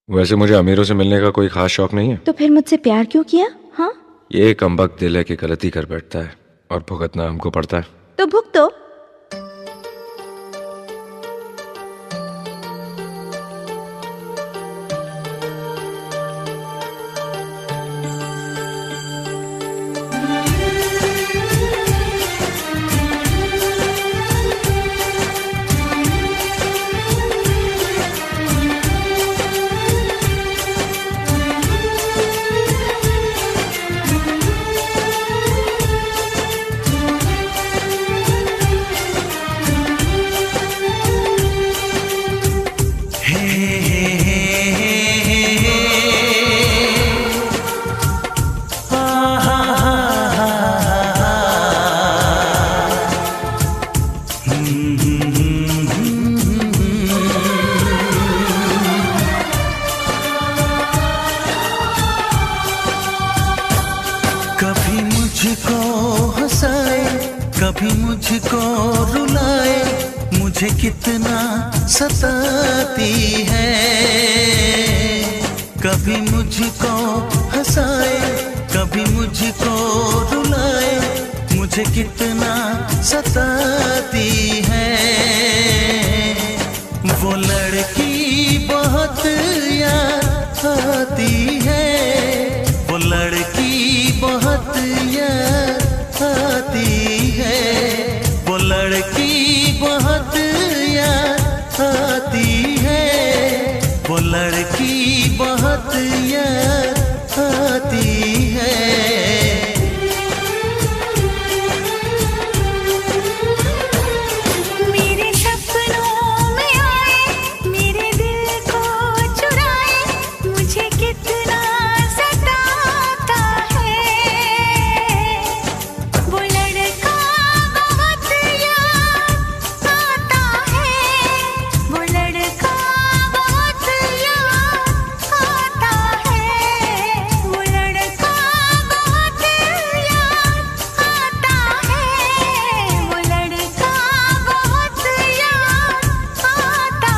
वैसे मुझे अमीरों से मिलने का कोई खास शौक नहीं है। तो फिर मुझसे प्यार क्यों किया? हाँ, ये कमबख्त दिल है कि गलती कर बैठता है और भुगतना हमको पड़ता है। तो भुगतो। कभी मुझको हंसाए, कभी मुझको रुलाए, मुझे कितना सताती है। कभी मुझको हंसाए, कभी मुझको रुलाए, मुझे कितना सताती है। वो लड़की बहुत याद आती है, वो लड़की बहुत याद आती है, वो लड़की बहुत याद आती है, वो लड़की बहुत याद आती है। मेरे सपनों में आए, मेरे दिल को चुराए, मुझे कितना सताता है। वो लड़का बहुत याद आता है, वो लड़का बहुत याद आता है, वो लड़का बहुत याद आता है, वो लड़का बहुत याद आता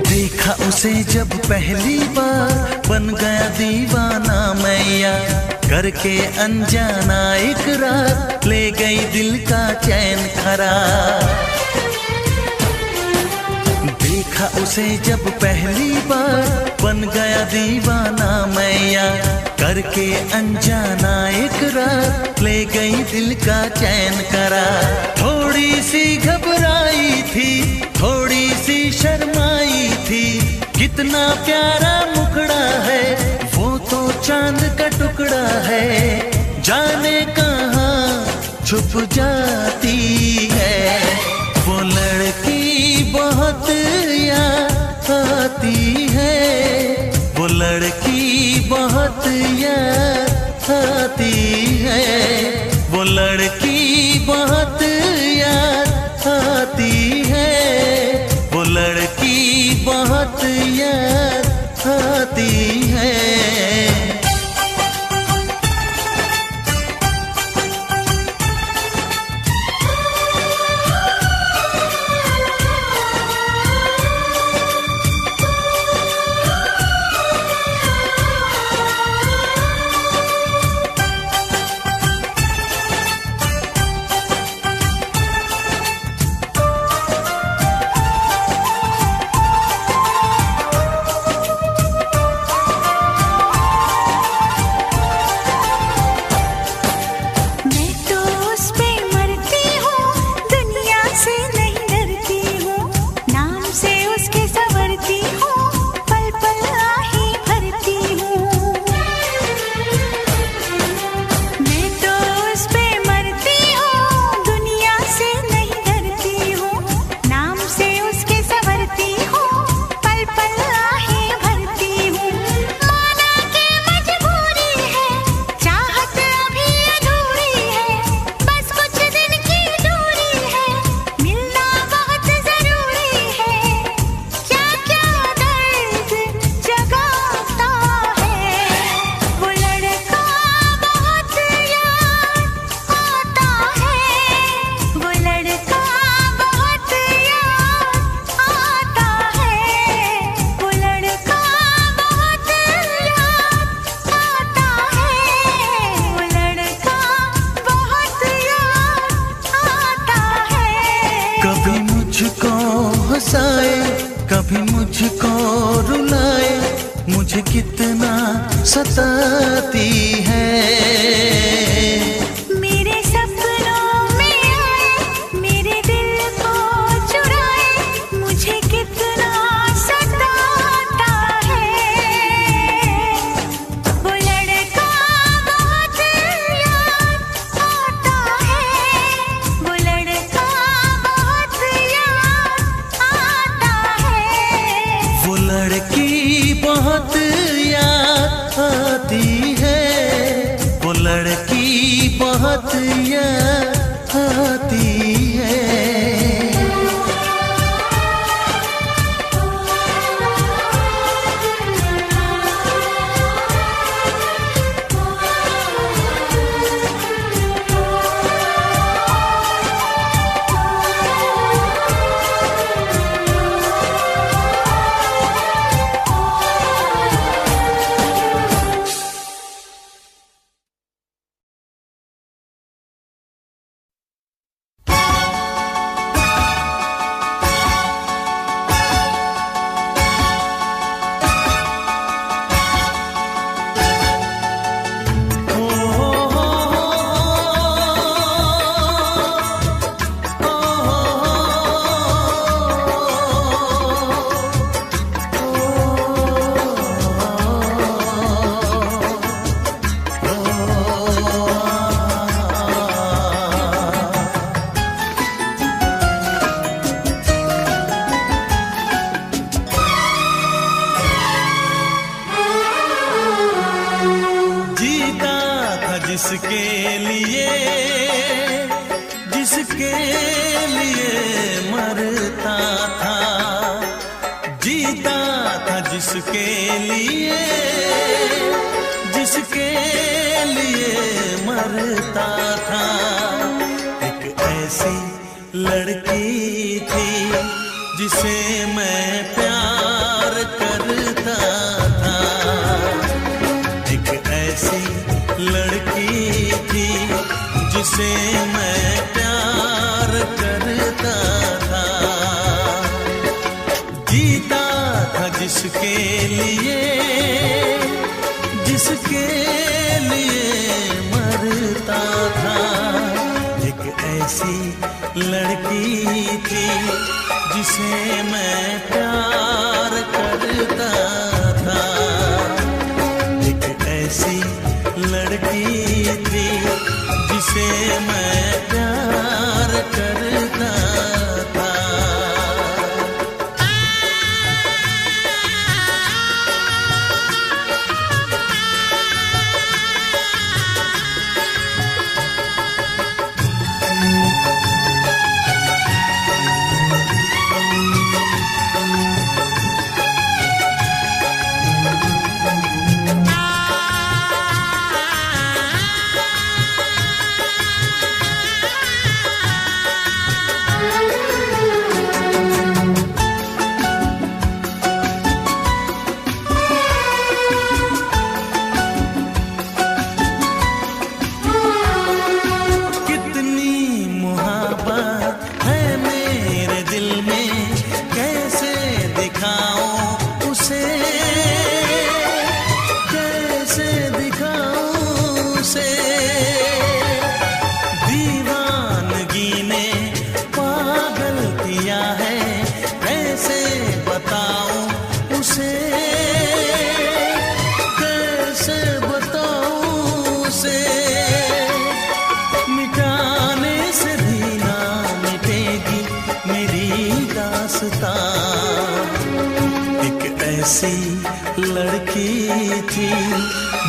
देखा उसे जब पहली बार, बन गया दीवाना मैया, करके अनजाना इकरार, ले गई दिल का चैन करार। देखा उसे जब पहली बार, बन गया दीवाना मैया, करके अनजाना इकरार, ले गई दिल का चैन करार। थोड़ी सी घबराई थी, थोड़ी सी शर्माई थी, कितना प्यारा मुखड़ा है, वो तो चांद का टुकड़ा है, जाने कहाँ छुप जाती है। वो लड़की बहुत याद आती है, वो लड़की बहुत याद आती है, वो लड़की बहुत याद आती है, वो लड़की बहुत याद आती है। हंसाए, कभी मुझको रुलाए, मुझे कितना सताती है। मेरे सपनों में आए, मेरे दिल को चुराए, मुझे कितना सताता है। वो लड़का बहुत याद आता है, वो लड़का बहुत याद आता है। वो लड़की बहुत याद आती है, वो लड़की बहुत याद आती है। जिसके लिए, जिसके लिए मरता था, जीता था जिसके लिए, जिसके लिए मरता था। एक ऐसी लड़की थी जिसे मैं प्यार करता था, एक ऐसी लड़की थी जिसे मैं प्यार करता था। जीता था जिसके लिए, जिसके लिए मरता था। एक ऐसी लड़की थी जिसे मैं प्यार करता था, एक ऐसी लड़की थी जिसे मैं प्यार करता था। एक ऐसी लड़की थी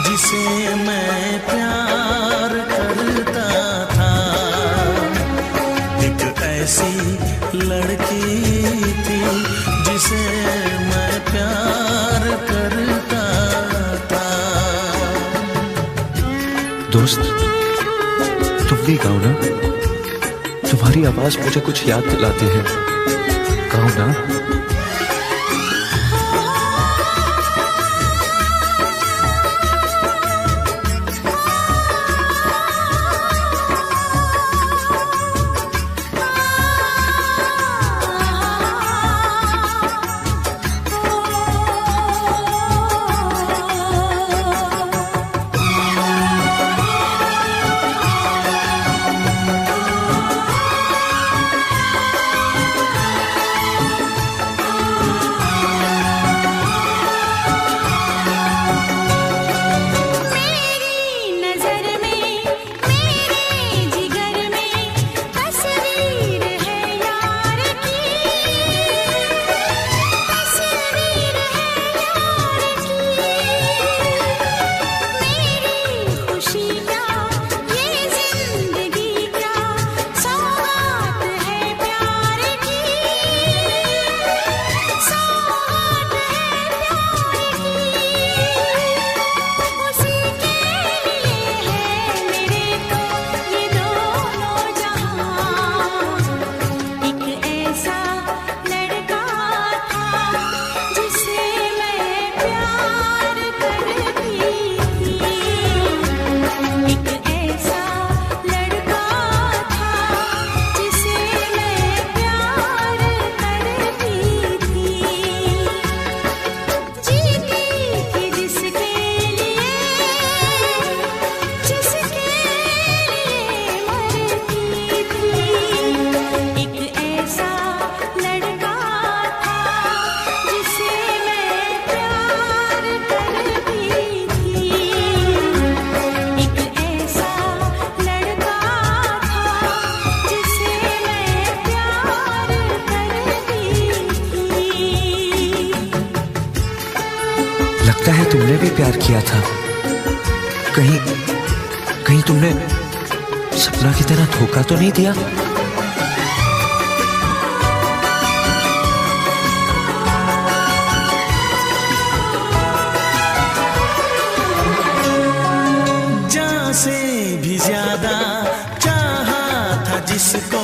जिसे मैं प्यार करता था, एक ऐसी लड़की थी जिसे मैं प्यार करता था। दोस्त, तुम भी गाओ ना, तुम्हारी आवाज मुझे कुछ याद दिलाती है। गाओ ना। तुमने भी प्यार किया था। कहीं कहीं तुमने सपना की तरह धोखा तो नहीं दिया? जान से भी ज्यादा चाहा था जिसको